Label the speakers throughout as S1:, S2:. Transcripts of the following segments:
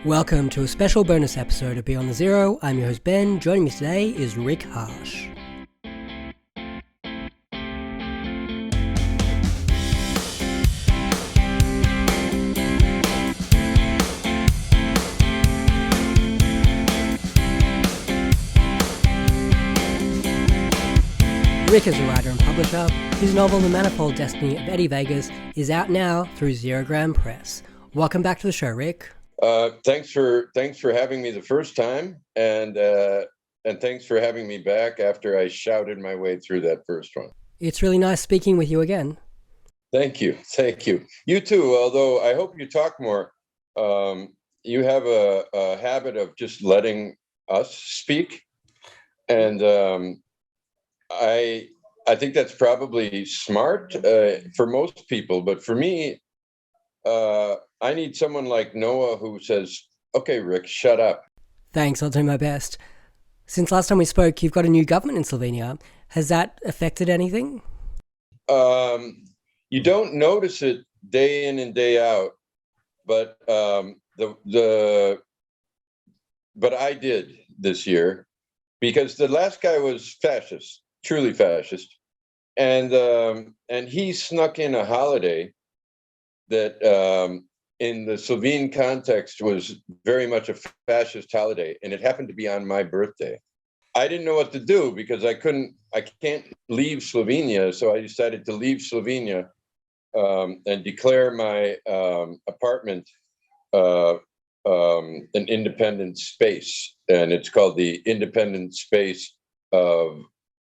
S1: Welcome to a special bonus episode of Beyond the Zero. I'm your host Ben. Joining me today is Rick Harsch. Rick is a writer and publisher. His novel The Manifold Destiny of Eddie Vegas is out now through Zero Gram Press. Welcome back to the show, Rick.
S2: Thanks for having me the first time, and thanks for having me back after I shouted my way through that first one.
S1: It's really nice speaking with you again.
S2: Thank you. You too. Although I hope you talk more. You have a habit of just letting us speak, and I think that's probably smart for most people, but for me, I need someone like Noah who says, "Okay, Rick, shut up."
S1: Thanks, I'll do my best. Since last time we spoke, you've got a new government in Slovenia. Has that affected anything?
S2: You don't notice it day in and day out, but but I did this year, because the last guy was fascist, truly fascist, and he snuck in a holiday that in the Slovene context was very much a fascist holiday, and it happened to be on my birthday. I didn't know what to do because I can't leave Slovenia, so I decided to leave Slovenia and declare my apartment an independent space, and it's called the Independent Space of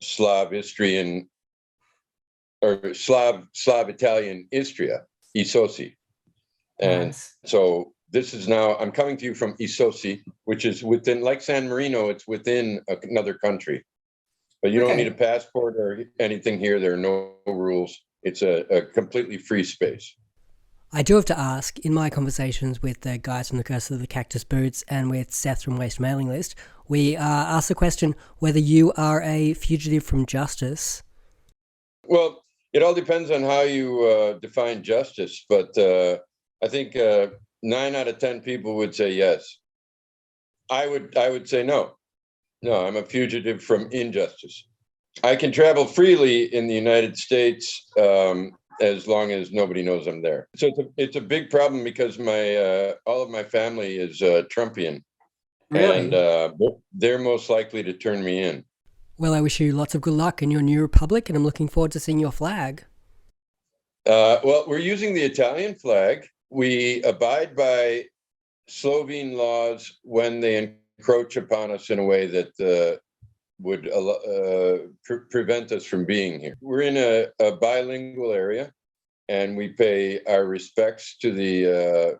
S2: Slav Istrian or Slav Italian Istria, Isosi. And nice. So this is now, I'm coming to you from Isosi, which is within, like San Marino, it's within another country. But you don't need a passport or anything here. There are no rules. It's a completely free space.
S1: I do have to ask, in my conversations with the guys from the Curse of the Cactus Boots and with Seth from Waste Mailing List, we asked the question whether you are a fugitive from justice.
S2: Well, it all depends on how you define justice, but I think 9 out of 10 people would say yes. I would say no. No, I'm a fugitive from injustice. I can travel freely in the United States as long as nobody knows I'm there. So it's a big problem because all of my family is Trumpian, really? And they're most likely to turn me in.
S1: Well, I wish you lots of good luck in your new republic, and I'm looking forward to seeing your flag.
S2: Well, we're using the Italian flag. We abide by Slovene laws when they encroach upon us in a way that would prevent us from being here. We're in a bilingual area, and we pay our respects to the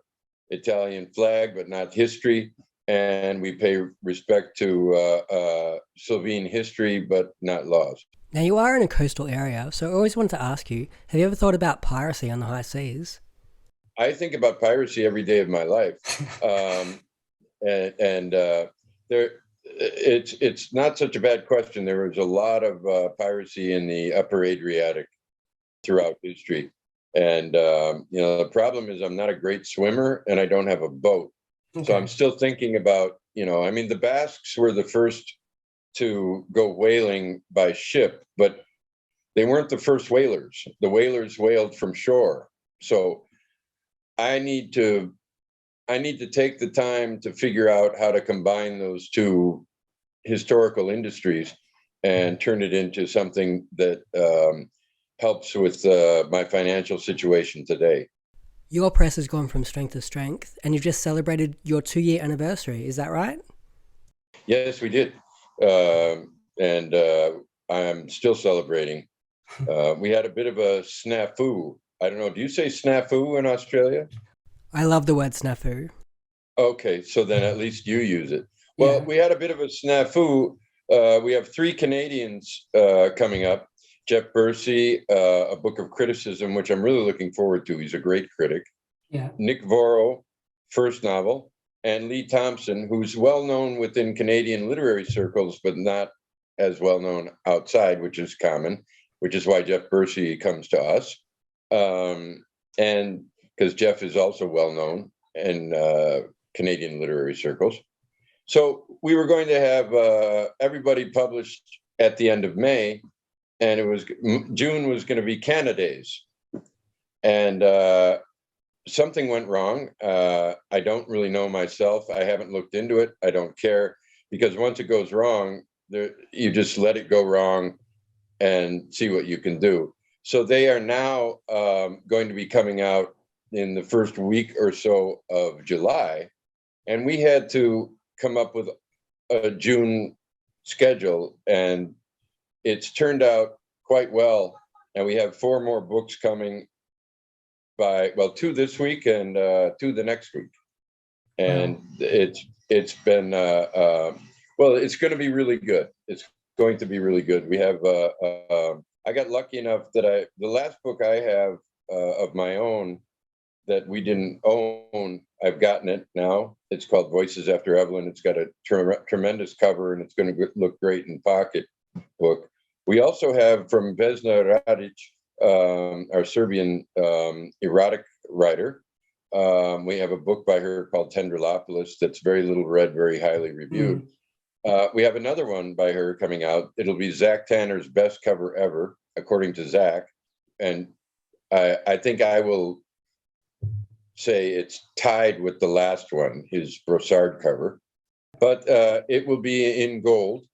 S2: Italian flag, but not history. And we pay respect to Slovene history, but not laws.
S1: Now, you are in a coastal area, so I always wanted to ask you, have you ever thought about piracy on the high seas?
S2: I think about piracy every day of my life. It's not such a bad question. There was a lot of piracy in the upper Adriatic throughout history. And, the problem is I'm not a great swimmer and I don't have a boat. Okay. So I'm still thinking about, the Basques were the first to go whaling by ship, but they weren't the first whalers. The whalers whaled from shore. So I need to take the time to figure out how to combine those two historical industries and turn it into something that helps with my financial situation today.
S1: Your press has gone from strength to strength, and you've just celebrated your 2-year anniversary. Is that right?
S2: Yes, we did. And I'm still celebrating. We had a bit of a snafu. I don't know. Do you say snafu in Australia?
S1: I love the word snafu.
S2: Okay, so then at least you use it. Well, We had a bit of a snafu. We have 3 Canadians coming up. Jeff Bursey, A Book of Criticism, which I'm really looking forward to. He's a great critic. Yeah. Nick Voro, first novel. And Lee Thompson, who's well known within Canadian literary circles, but not as well known outside, which is common, which is why Jeff Bursey comes to us. And because Jeff is also well known and Canadian literary circles. So we were going to have everybody published at the end of May, and June was going to be Canada Days. And something went wrong. I don't really know myself. I haven't looked into it. I don't care, because once it goes wrong, you just let it go wrong and see what you can do. So they are now going to be coming out in the first week or so of July. And we had to come up with a June schedule, and it's turned out quite well. And we have 4 more books coming 2 this week and 2 the next week. And it's been, it's going to be really good. It's going to be really good. We have, I got lucky enough that the last book I have of my own that we didn't own, I've gotten it now. It's called Voices After Evelyn. It's got a tremendous cover, and it's going to look great in pocket book. We also have from Vesna Radic, our Serbian erotic writer. We have a book by her called Tendrolopolis that's very little read, very highly reviewed. We have another one by her coming out. It'll be Zach Tanner's best cover ever, according to Zach. And I think I will say it's tied with the last one, his Brossard cover. But it will be in gold.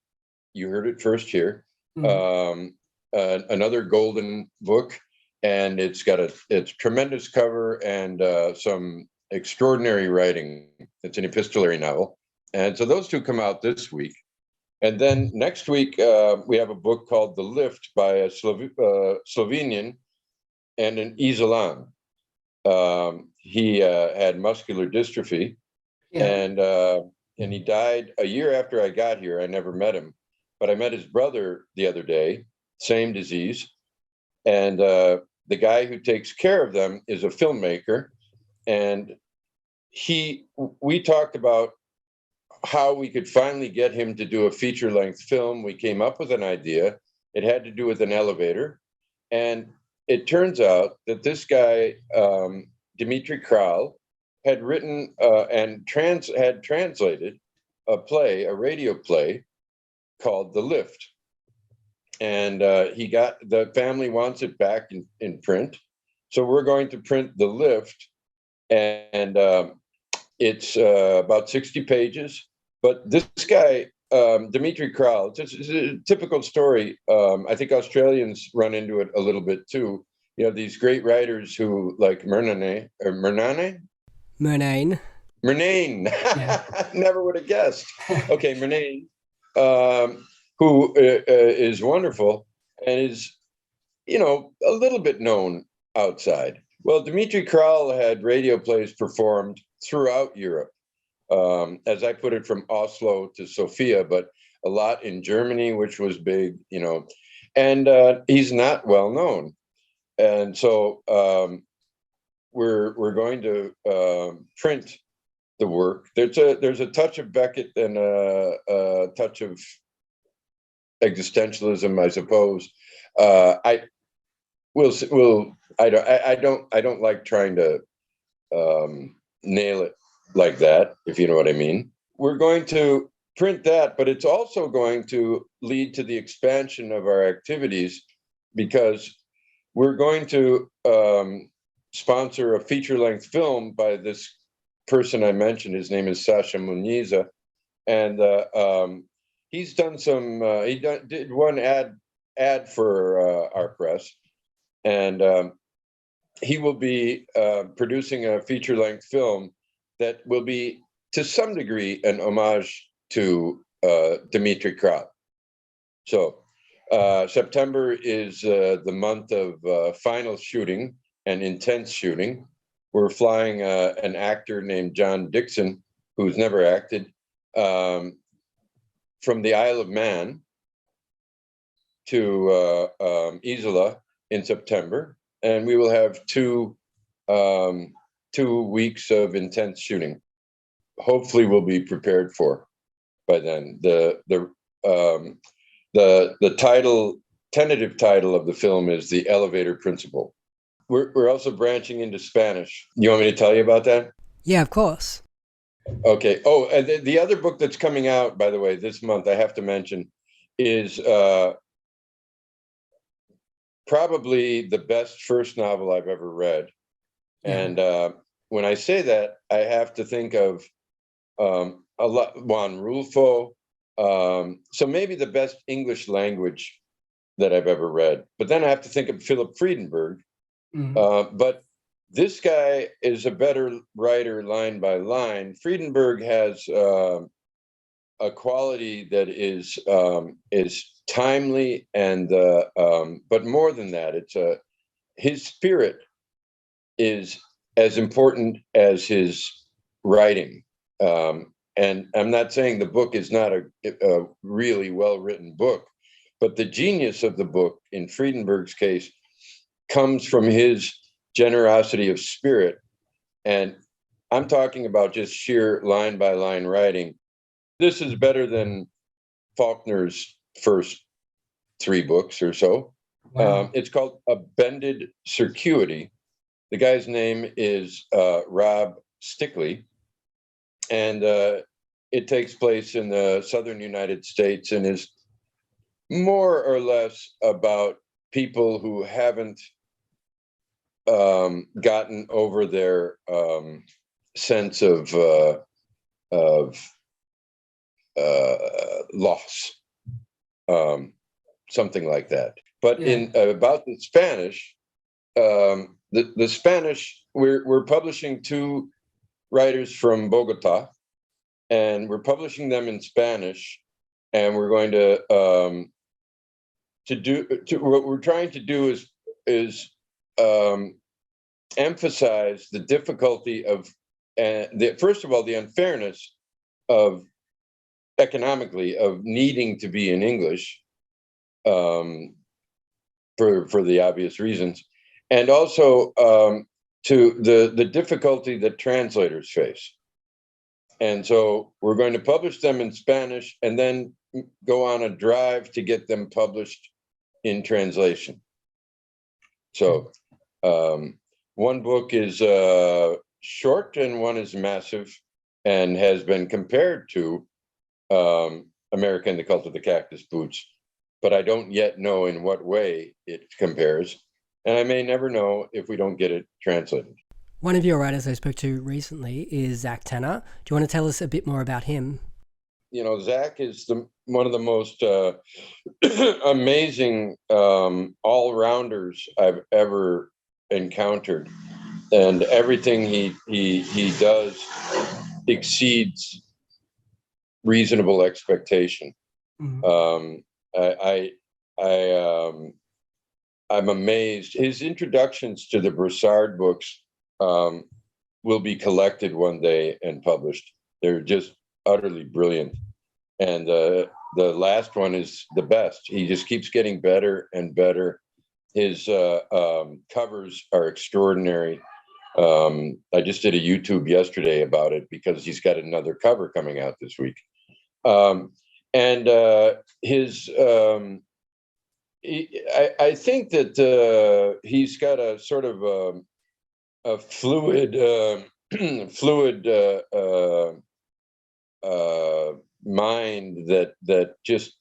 S2: You heard it first here. Another golden book, and it's got a tremendous cover and some extraordinary writing. It's an epistolary novel. And so those 2 come out this week. And then next week, we have a book called The Lift by a Slovenian and an Isolan. He had muscular dystrophy, and he died a year after I got here. I never met him, but I met his brother the other day, same disease. And the guy who takes care of them is a filmmaker. And we talked about how we could finally get him to do a feature-length film. We came up with an idea. It had to do with an elevator. And it turns out that this guy, Dmitry Kral, had written and had translated a radio play called The Lift. And the family wants it back in print. So we're going to print The Lift. And it's about 60 pages. But this guy, Dmitry Kral, it's a typical story. I think Australians run into it a little bit too. You know, these great writers who, like Murnane.
S1: Yeah.
S2: Never would have guessed. Okay, Murnane, who is wonderful and is, a little bit known outside. Well, Dmitry Kral had radio plays performed throughout Europe. As I put it, from Oslo to Sofia, but a lot in Germany, which was big, and he's not well known. And so we're going to print the work. There's a touch of Beckett and a touch of existentialism, I suppose. I don't like trying to nail it like that, if you know what I mean. We're going to print that, but it's also going to lead to the expansion of our activities, because we're going to sponsor a feature-length film by this person I mentioned. His name is Sasha Muniza, and he's done some. Did one ad for our press, and he will be producing a feature-length film that will be, to some degree, an homage to Dmitry Kral. So September is the month of final shooting and intense shooting. We're flying an actor named John Dixon, who's never acted, from the Isle of Man to Isola in September, and we will have 2 weeks of intense shooting. Hopefully, we'll be prepared for by then. The tentative title of the film is The Elevator Principle. We're also branching into Spanish. You want me to tell you about that?
S1: Yeah, of course.
S2: Okay. Oh, and the other book that's coming out, by the way, this month, I have to mention, is probably the best first novel I've ever read.
S1: Yeah.
S2: And when I say that, I have to think of a lot, Juan Rulfo. So maybe the best English language that I've ever read. But then I have to think of Philip Friedenberg. But this guy is a better writer line by line. Friedenberg has a quality that is timely and but more than that, it's his spirit is as important as his writing. And I'm not saying the book is not a really well written book, but the genius of the book in Friedenberg's case comes from his generosity of spirit. And I'm talking about just sheer line by line writing. This is better than Faulkner's first three books or so.
S1: Wow.
S2: It's called A Bended Circuity. The guy's name is Rob Stickley, and it takes place in the southern United States and is more or less about people who haven't gotten over their sense of loss, something like that. But
S1: Yeah.
S2: in about the Spanish, the Spanish, we're publishing two writers from Bogota, and we're publishing them in Spanish, and we're going to do what we're trying to do is emphasize the difficulty of first of all the unfairness of economically of needing to be in English for the obvious reasons, and also to the difficulty that translators face. And so we're going to publish them in Spanish and then go on a drive to get them published in translation. So one book is short and one is massive and has been compared to America and the Cult of the Cactus Boots, but I don't yet know in what way it compares. And I may never know if we don't get it translated.
S1: One of your writers I spoke to recently is Zach Tanner. Do you want to tell us a bit more about him?
S2: You know, Zach is one of the most amazing all-rounders I've ever encountered, and everything he does exceeds reasonable expectation. Um, I I'm amazed. His introductions to the Broussard books will be collected one day and published. They're just utterly brilliant. And the last one is the best. He just keeps getting better and better. His covers are extraordinary. I just did a YouTube yesterday about it because he's got another cover coming out this week. And his, I think that he's got a sort of a fluid, fluid mind that just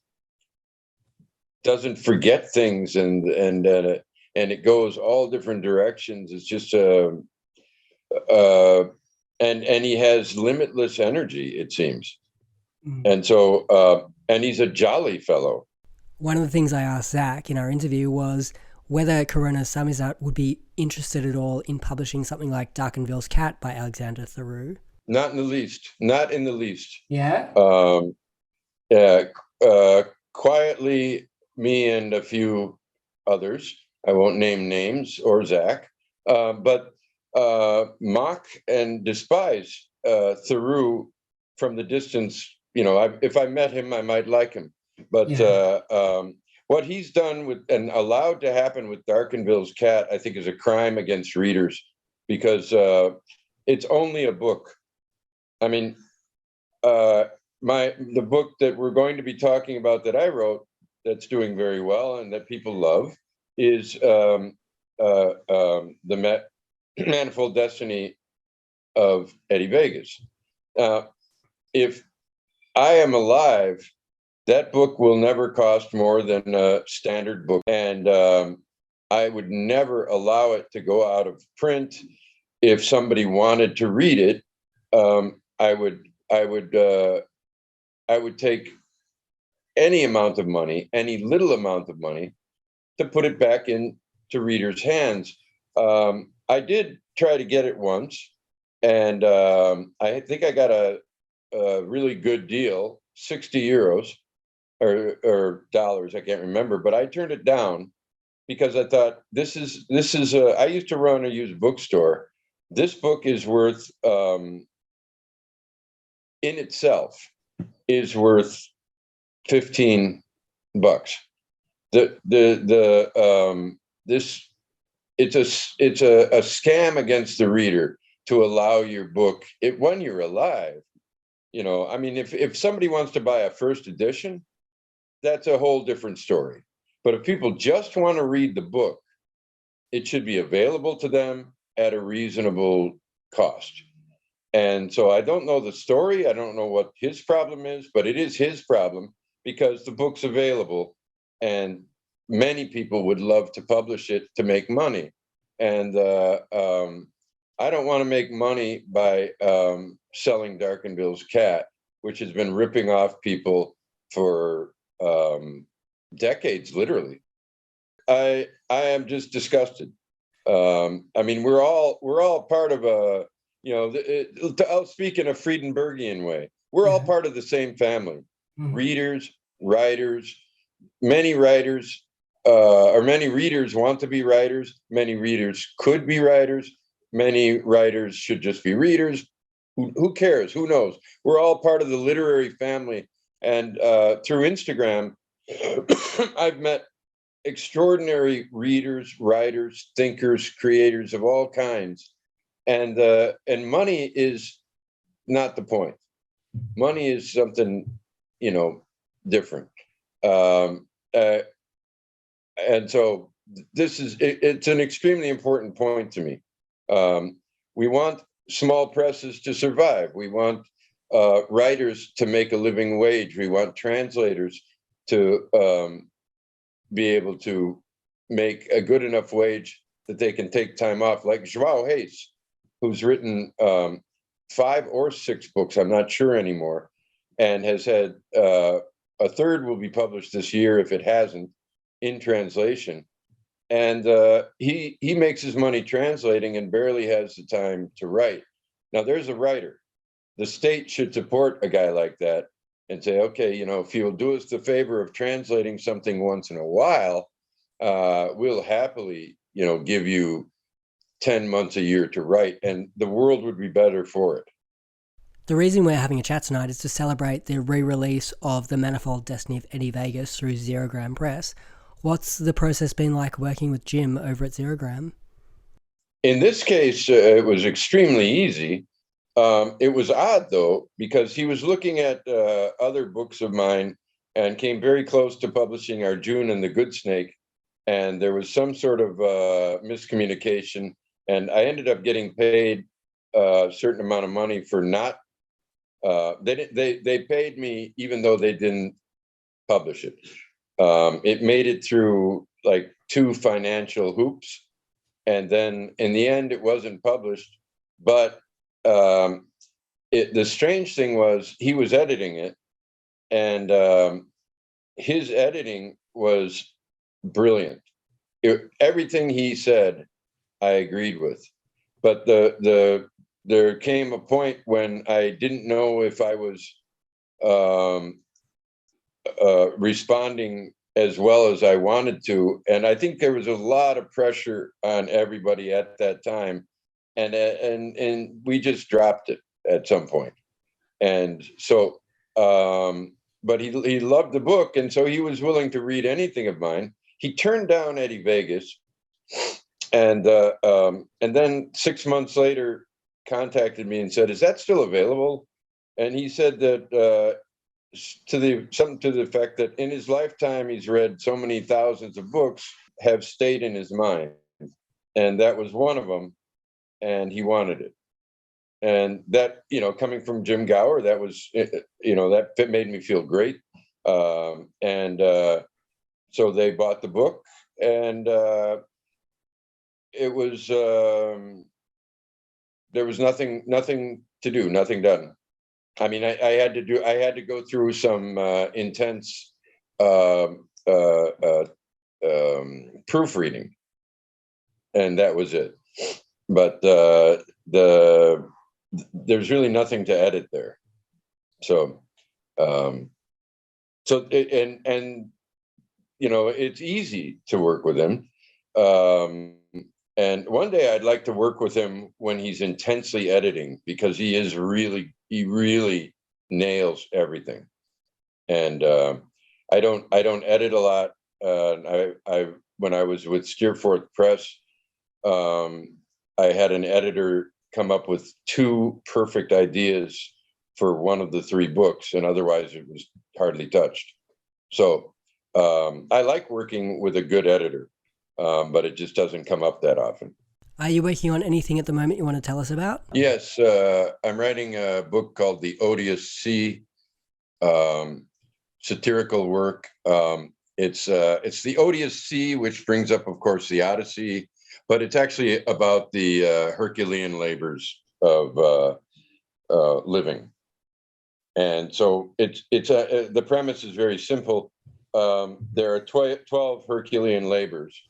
S2: doesn't forget things, and it goes all different directions. It's just and he has limitless energy, it seems. And so and he's a jolly fellow.
S1: One of the things I asked Zach in our interview was whether Corona Samizdat would be interested at all in publishing something like Darkenville's Cat by Alexander Theroux.
S2: Not in the least. Not in the least.
S1: Yeah.
S2: Yeah. Quietly, me and a few others. I won't name names or Zach, but mock and despise Theroux from the distance. You know, if I met him, I might like him. But what he's done with and allowed to happen with Darkenville's Cat, I think, is a crime against readers, because it's only a book. I mean, the book that we're going to be talking about that I wrote, that's doing very well and that people love, is the Manifold Destiny of Eddie Vegas. If I am alive, that book will never cost more than a standard book, and I would never allow it to go out of print. If somebody wanted to read it, I would, I would take any amount of money, any little amount of money, to put it back into readers' hands. I did try to get it once, and I think I got a really good deal, 60 euros or dollars, I can't remember, but I turned it down because I thought this is I used to run a used bookstore. This book is worth in itself is worth 15 bucks. This it's a scam against the reader to allow your book when you're alive. I mean, if somebody wants to buy a first edition, that's a whole different story. But if people just want to read the book, it should be available to them at a reasonable cost. And so I don't know the story. I don't know what his problem is, but it is his problem because the book's available and many people would love to publish it to make money. And I don't want to make money by selling Darkenville's Cat, which has been ripping off people for decades, literally. I am just disgusted. I mean, we're all part of a, I'll speak in a Friedenbergian way. We're all part of the same family. Mm-hmm. Readers, writers, many writers, or many readers want to be writers. Many readers could be writers. Many writers should just be readers. Who cares? Who knows? We're all part of the literary family. And through Instagram, I've met extraordinary readers, writers, thinkers, creators of all kinds. And money is not the point. Money is something, different. And so it's an extremely important point to me. We want small presses to survive. We want writers to make a living wage. We want translators to be able to make a good enough wage that they can take time off, like João Reis, who's written 5 or 6 books, I'm not sure anymore, and has had a third will be published this year if it hasn't, in translation. And he makes his money translating and barely has the time to write. Now, there's a writer. The state should support a guy like that and say, okay, if you'll do us the favor of translating something once in a while, we'll happily, give you 10 months a year to write, and the world would be better for it.
S1: The reason we're having a chat tonight is to celebrate the re-release of The Manifold Destiny of Eddie Vegas through Zero Gram Press. What's the process been like working with Jim over at Zero Gram?
S2: In this case, it was extremely easy. It was odd, though, because he was looking at other books of mine and came very close to publishing Arjun and the Good Snake. And there was some sort of miscommunication. And I ended up getting paid a certain amount of money for not. They paid me even though they didn't publish it. It made it through like 2 financial hoops. And then in the end, it wasn't published. But the strange thing was he was editing it, and his editing was brilliant. Everything he said, I agreed with. But there came a point when I didn't know if I was responding as well as I wanted to. And I think there was a lot of pressure on everybody at that time. And we just dropped it at some point. And so, but he loved the book. And so he was willing to read anything of mine. He turned down Eddie Vegas. And then 6 months later, contacted me and said, "Is that still available?" And he said that something to the effect that in his lifetime he's read so many thousands of books have stayed in his mind, and that was one of them, and he wanted it. And that, coming from Jim Gower, that was, that made me feel great. And so they bought the book, and it was, there was nothing to do, nothing done. I mean, I had to go through some intense proofreading, and that was it. But there's really nothing to edit there. So, it's easy to work with him. And one day I'd like to work with him when he's intensely editing, because he really nails everything. And I don't edit a lot. When I was with Steerforth Press, I had an editor come up with 2 perfect ideas for one of the 3 books, and otherwise it was hardly touched. So I like working with a good editor, but it just doesn't come up that often.
S1: Are you working on anything at the moment you want to tell us about?
S2: Yes, I'm writing a book called The Odious Sea, satirical work. It's the Odious Sea, which brings up, of course, the Odyssey, but it's actually about the Herculean labors of living. And so the premise is very simple. There are 12 Herculean labors,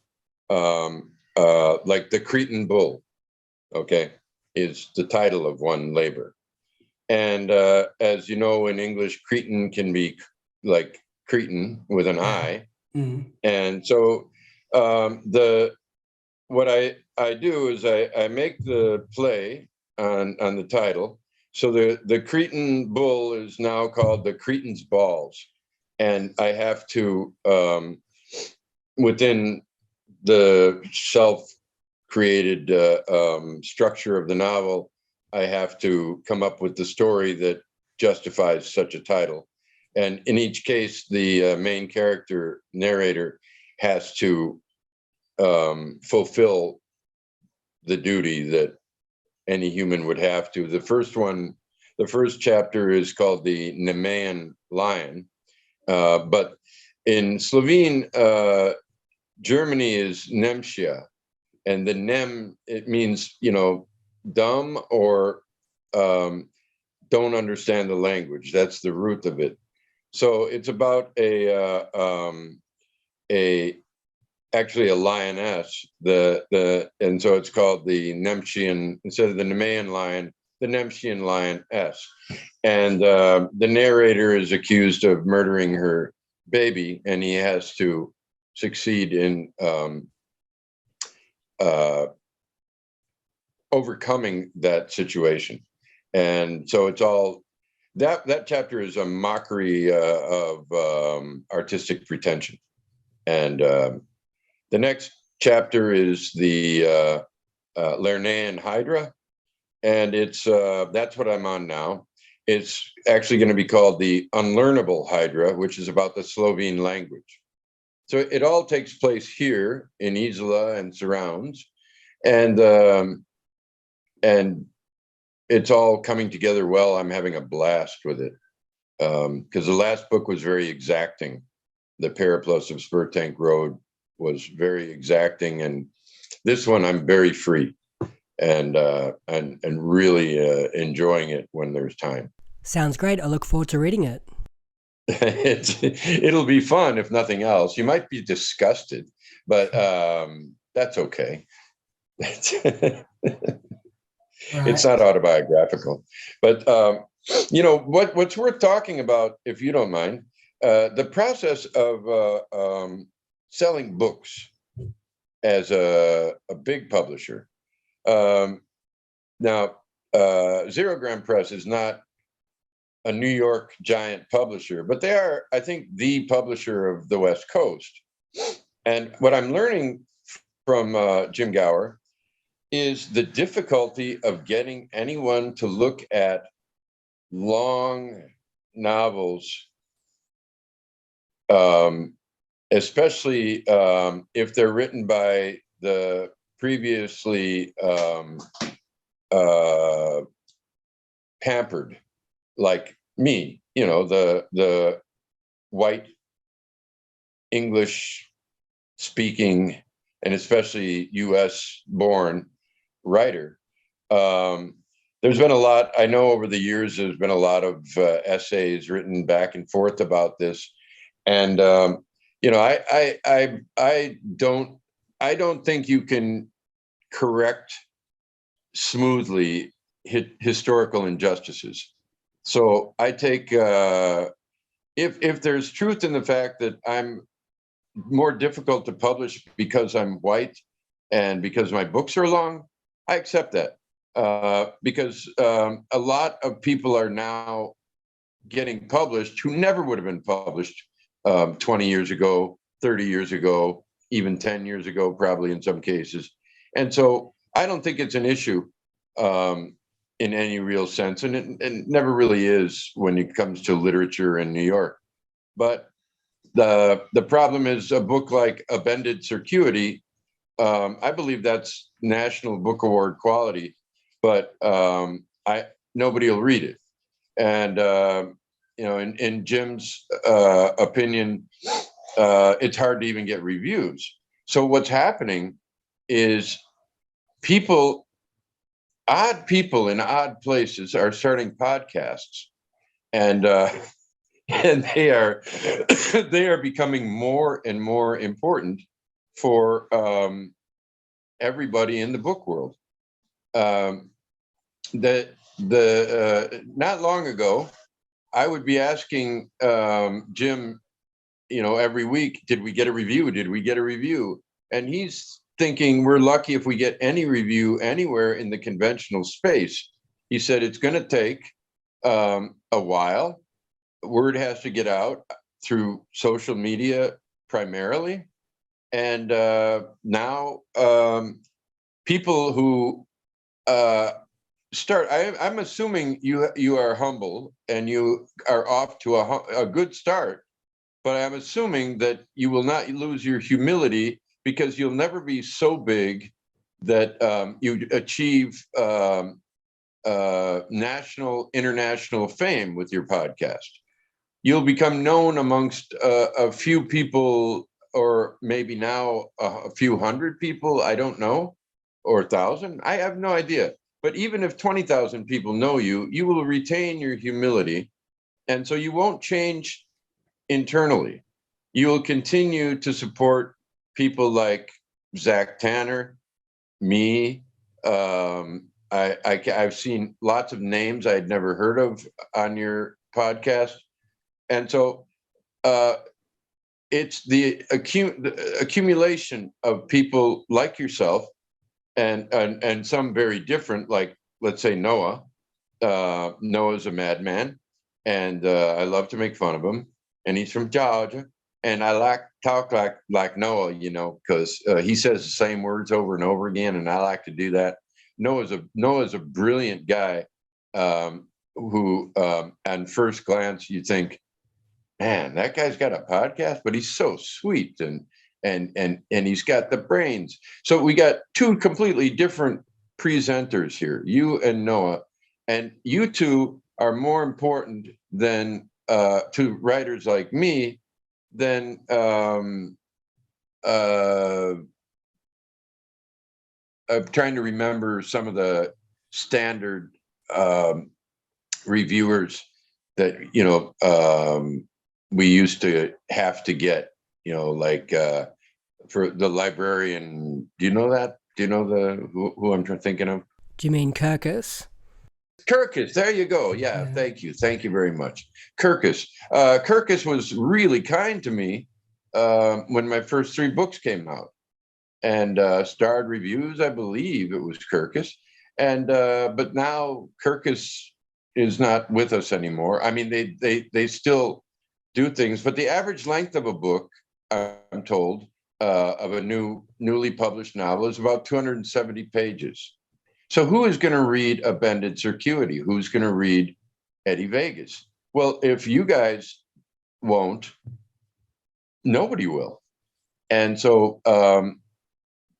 S2: like the Cretan bull, okay, is the title of one labor. And as you know, in English, Cretan can be like Cretan with an I.
S1: Mm.
S2: And so what I do is I make the play on the title. So the Cretan bull is now called the Cretan's balls. And I have to, within the self-created structure of the novel, I have to come up with the story that justifies such a title. And in each case, the main character narrator has to fulfill the duty that any human would have to. The first chapter is called the Nemean lion, but in Slovene, Germany is Nemšia, and the Nem, it means, dumb or don't understand the language. That's the root of it. So it's about actually a lioness, and so it's called the Nemšian, instead of the Nemean lion, the Nemšian lioness. And the narrator is accused of murdering her baby, and he has to succeed in overcoming that situation. And so it's all that chapter is a mockery of artistic pretension. And the next chapter is the Lernaean Hydra, and that's what I'm on now. It's actually going to be called the Unlearnable Hydra, which is about the Slovene language. So it all takes place here in Isola and surrounds, and it's all coming together well. I'm having a blast with it, because the last book was very exacting. The Periplus of Spur Tank Road was very exacting, and this one I'm very free and really enjoying it when there's time.
S1: Sounds great. I look forward to reading it.
S2: It'll be fun, if nothing else. You might be disgusted, but that's okay. It's not autobiographical, but what's worth talking about, if you don't mind, the process of selling books as a big publisher. Now, Zero Gram Press is not a New York giant publisher, but they are, I think, the publisher of the West Coast. And what I'm learning from Jim Gower is the difficulty of getting anyone to look at long novels, especially if they're written by the previously pampered like me, the white English speaking and especially US born writer. Um, there's been a lot, I know over the years, there's been a lot of essays written back and forth about this. And, I don't think you can correct smoothly historical injustices. So I take, if there's truth in the fact that I'm more difficult to publish because I'm white and because my books are long, I accept that. Because a lot of people are now getting published who never would have been published 20 years ago, 30 years ago, even 10 years ago, probably in some cases. And so I don't think it's an issue in any real sense. And it never really is when it comes to literature in New York. But the problem is a book like A Bended Circuity. I believe that's National Book Award quality, but nobody will read it. And in Jim's opinion, it's hard to even get reviews. So what's happening is odd people in odd places are starting podcasts, and and they are becoming more and more important for everybody in the book world. Not long ago, I would be asking Jim, every week, did we get a review? Did we get a review? And he's thinking we're lucky if we get any review anywhere in the conventional space. He said it's going to take a while. Word has to get out through social media primarily. And now people who I'm assuming you are humble and you are off to a good start, but I'm assuming that you will not lose your humility, because you'll never be so big that you achieve national, international fame with your podcast. You'll become known amongst a few people, or maybe now a few hundred people, I don't know, or 1,000. I have no idea. But even if 20,000 people know you, you will retain your humility. And so you won't change internally. You will continue to support people like Zach Tanner, me. I've seen lots of names I'd never heard of on your podcast. And so it's the accumulation of people like yourself and some very different, like, let's say, Noah. Noah's a madman, and I love to make fun of him. And he's from Georgia, and I talk like Noah, because he says the same words over and over again, and I like to do that. Noah's a brilliant guy, who, on first glance, you think, man, that guy's got a podcast, but he's so sweet and he's got the brains. So we got two completely different presenters here, you and Noah, and you two are more important than to writers like me than I'm trying to remember some of the standard reviewers that we used to have to get, like for the librarian. Do you know that? Do you know who I'm thinking of?
S1: Do you mean Kirkus?
S2: Kirkus, there you go. Yeah, thank you very much, Kirkus. Kirkus was really kind to me when my first 3 books came out, and starred reviews. I believe it was Kirkus, and but now Kirkus is not with us anymore. I mean, they still do things, but the average length of a book, I'm told, of a newly published novel is about 270 pages. So who is going to read A Bended Circuity? Who's going to read Eddie Vegas? Well, if you guys won't, nobody will. And so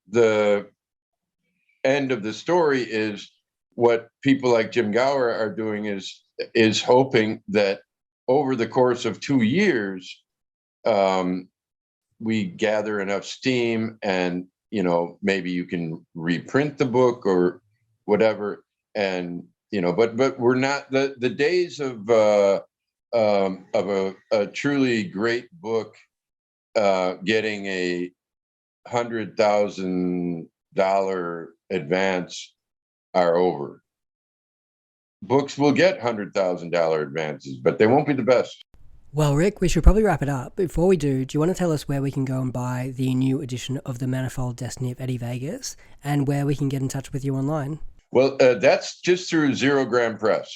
S2: the end of the story is what people like Jim Gower are doing is hoping that over the course of 2 years, we gather enough steam, and maybe you can reprint the book or whatever. And but we're not the days of a truly great book getting a $100,000 advance are over. Books will get $100,000 advances, but they won't be the best.
S1: Well, Rick, we should probably wrap it up. Before we do you want to tell us where we can go and buy the new edition of The Manifold Destiny of Eddie Vegas, and where we can get in touch with you online?
S2: Well, that's just through Zero Gram Press.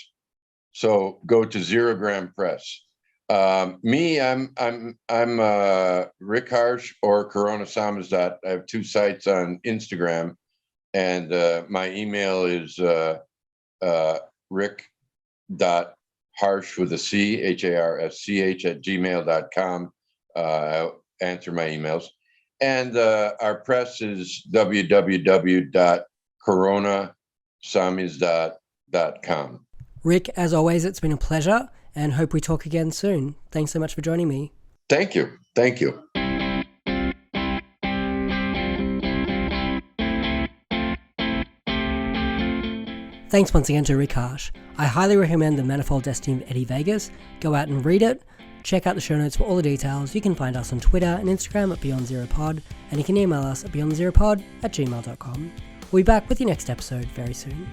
S2: So go to Zero Gram Press. Me, I'm Rick Harsch or Corona Samizdat. I have 2 sites on Instagram, and my email is rick.harsch with a C, HARSCH @gmail.com. Answer my emails. And our press is www.coronasamizdat.com.
S1: Rick, as always, it's been a pleasure, and hope we talk again soon. Thanks so much for joining me.
S2: Thank you. Thank you.
S1: Thanks once again to Rick Harsch. I highly recommend The Manifold Destiny of Eddie Vegas. Go out and read it. Check out the show notes for all the details. You can find us on Twitter and Instagram at BeyondZeroPod, and you can email us at beyondzeropod@gmail.com. We'll be back with your next episode very soon.